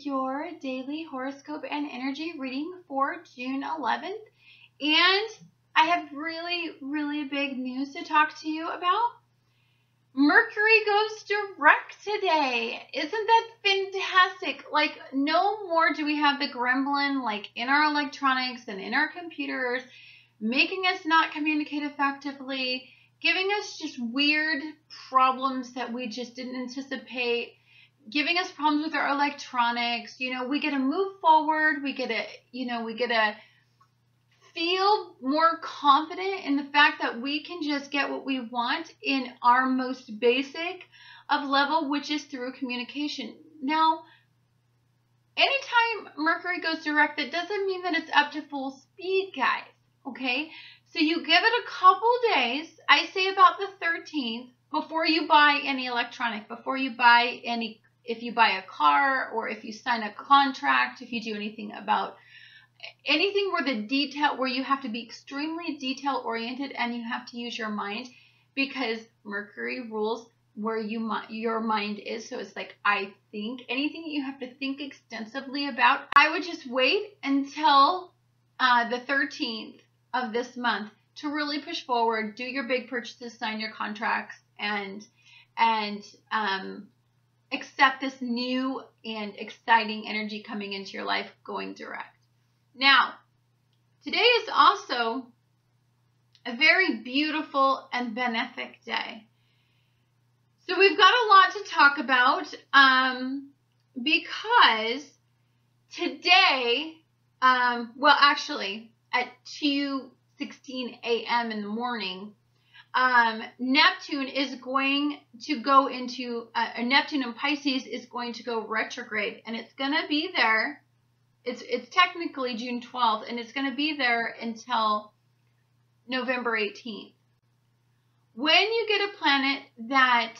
your daily horoscope and energy reading for June 11th. And I have really big news to talk to you about. Mercury goes direct today. Isn't that fantastic? Like, no more do we have the gremlin like in our electronics and in our computers, making us not communicate effectively, giving us just weird problems that we just didn't anticipate, giving us problems with our electronics. You know, we get to move forward. We get to feel more confident in the fact that we can just get what we want in our most basic of level, which is through communication. Now, anytime Mercury goes direct, that doesn't mean that it's up to full speed, guys. Okay? So you give it a couple days. I say about the 13th before you buy any electronic, before you buy any, if you buy a car or if you sign a contract, if you do anything about anything where you have to be extremely detail oriented and you have to use your mind, because Mercury rules where your mind is. So it's like, I think anything that you have to think extensively about, I would just wait until the 13th of this month to really push forward, do your big purchases, sign your contracts, and accept this new and exciting energy coming into your life going direct. Now, today is also a very beautiful and benefic day. So we've got a lot to talk about because today, well, actually, at 2:16 a.m. in the morning, Neptune is going to go into, Neptune in Pisces is going to go retrograde, and it's going to be there. It's technically June 12th, and it's going to be there until November 18th. When you get a planet that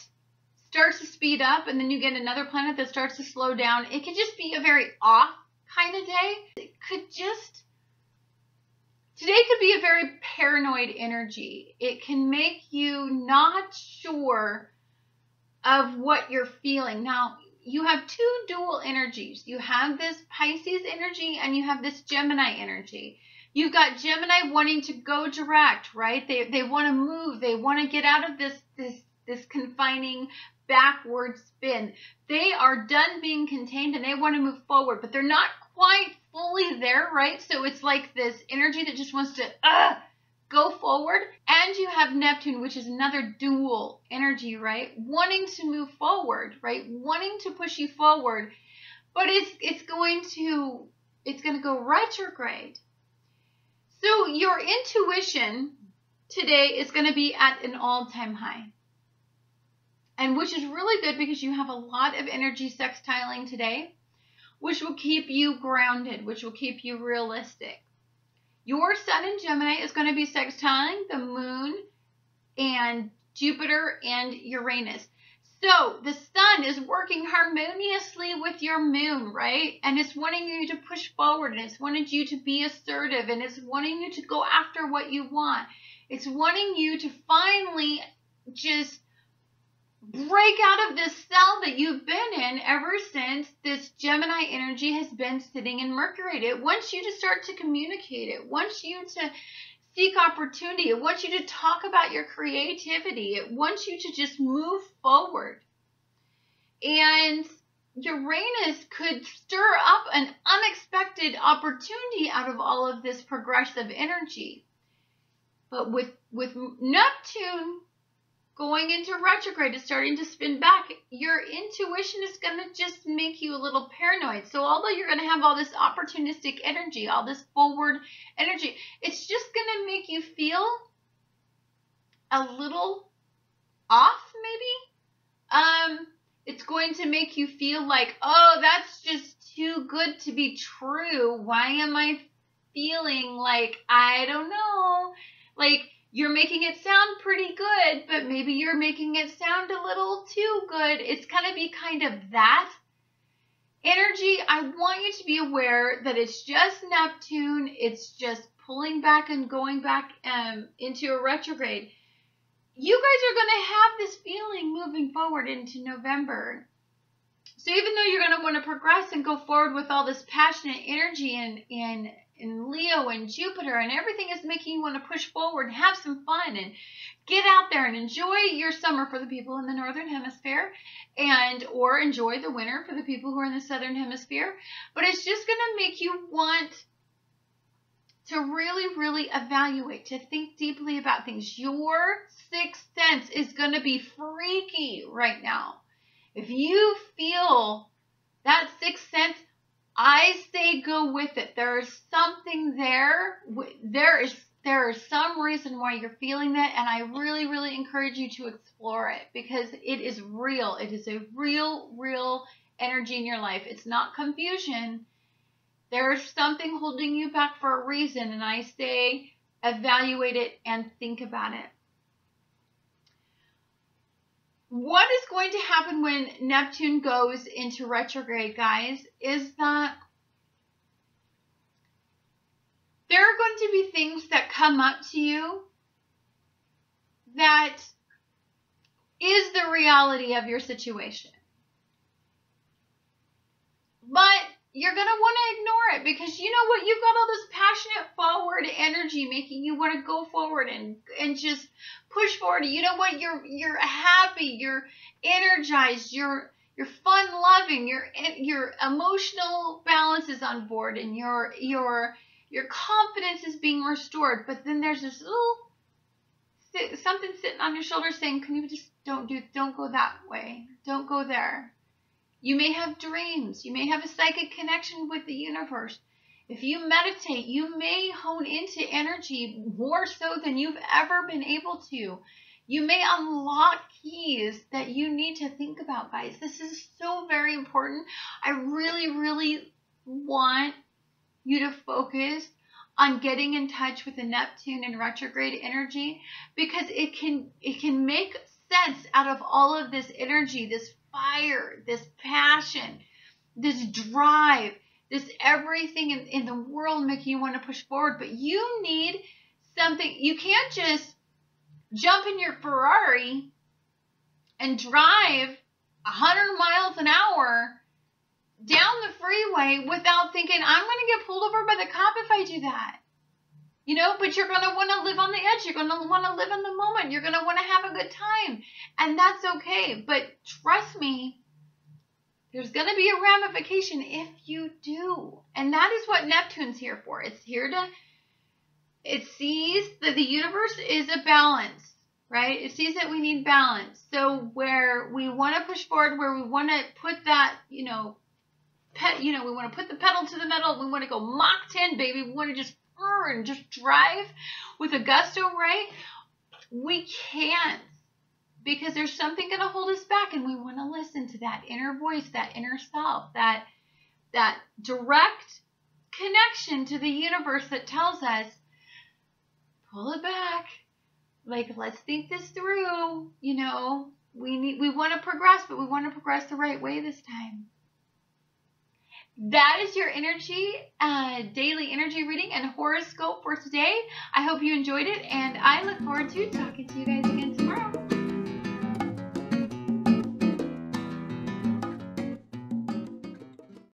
starts to speed up, and then you get another planet that starts to slow down, it could just be a very off kind of day. Today could be a very paranoid energy. It can make you not sure of what you're feeling. Now, you have two dual energies. You have this Pisces energy and you have this Gemini energy. You've got Gemini wanting to go direct, right? They want to move. They want to get out of this confining backward spin. They are done being contained and they want to move forward, but they're not quite fully there, right? So it's like this energy that just wants to go forward. And you have Neptune, which is another dual energy, right? Wanting to move forward, right? Wanting to push you forward. But it's going to go retrograde. So your intuition today is going to be at an all-time high. And which is really good because you have a lot of energy sextiling today, which will keep you grounded, which will keep you realistic. Your sun in Gemini is going to be sextiling the moon and Jupiter and Uranus. So the sun is working harmoniously with your moon, right? And it's wanting you to push forward, and it's wanting you to be assertive, and it's wanting you to go after what you want. It's wanting you to finally just break out of this cell that you've been in ever since this Gemini energy has been sitting in Mercury. It wants you to start to communicate. It wants you to seek opportunity. It wants you to talk about your creativity. It wants you to just move forward. And Uranus could stir up an unexpected opportunity out of all of this progressive energy. But with Neptune going into retrograde, it's starting to spin back, your intuition is going to just make you a little paranoid. So although you're going to have all this opportunistic energy, all this forward energy, it's just going to make you feel a little off, maybe. It's going to make you feel like, oh, that's just too good to be true. Why am I feeling like, I don't know, like, you're making it sound pretty good, but maybe you're making it sound a little too good. It's going to be kind of that energy. I want you to be aware that it's just Neptune. It's just pulling back and going back into a retrograde. You guys are going to have this feeling moving forward into November. So So even though you're going to want to progress and go forward with all this passionate energy in Leo and Jupiter, and everything is making you want to push forward and have some fun and get out there and enjoy your summer for the people in the Northern Hemisphere, or enjoy the winter for the people who are in the Southern Hemisphere. But it's just going to make you want to really, really evaluate, to think deeply about things. Your sixth sense is going to be freaky right now. If you feel that sixth sense, I say go with it. There is something there. There is some reason why you're feeling that, and I really, really encourage you to explore it, because it is real. It is a real energy in your life. It's not confusion. There's something holding you back for a reason, and I say evaluate it and think about it. What is going to happen when Neptune goes into retrograde, guys, is that there are going to be things that come up to you that is the reality of your situation. But you're going to want to ignore it, because you know what? You've got all this passionate forward energy making you want to go forward and just push forward. You know what? You're happy, you're energized, you're fun-loving, your emotional balance is on board, and your confidence is being restored. But then there's this little something sitting on your shoulder saying, "Can you just don't go that way? Don't go there." You may have dreams. You may have a psychic connection with the universe. If you meditate, you may hone into energy more so than you've ever been able to. You may unlock keys that you need to think about, guys. This is so very important. I really, really want you to focus on getting in touch with the Neptune and retrograde energy, because it can make sense out of all of this energy, this fire, this passion, this drive, this everything in the world making you want to push forward. But you need something. You can't just jump in your Ferrari and drive 100 miles an hour down the freeway without thinking, I'm going to get pulled over by the cop if I do that. You know, but you're going to want to live on the edge. You're going to want to live in the moment. You're going to want to have a good time. And that's okay. But trust me, there's going to be a ramification if you do. And that is what Neptune's here for. It's here to, it sees that the universe is a balance, right? It sees that we need balance. So where we want to push forward, where we want to put that, we want to put the pedal to the metal. We want to go Mach 10, baby. We want to just and just drive with a gusto, right? We can't, because there's something going to hold us back, and we want to listen to that inner voice, that inner self, that direct connection to the universe that tells us, pull it back. Like, let's think this through. We want to progress, but we want to progress the right way this time. That is your energy, daily energy reading and horoscope for today. I hope you enjoyed it, and I look forward to talking to you guys again soon.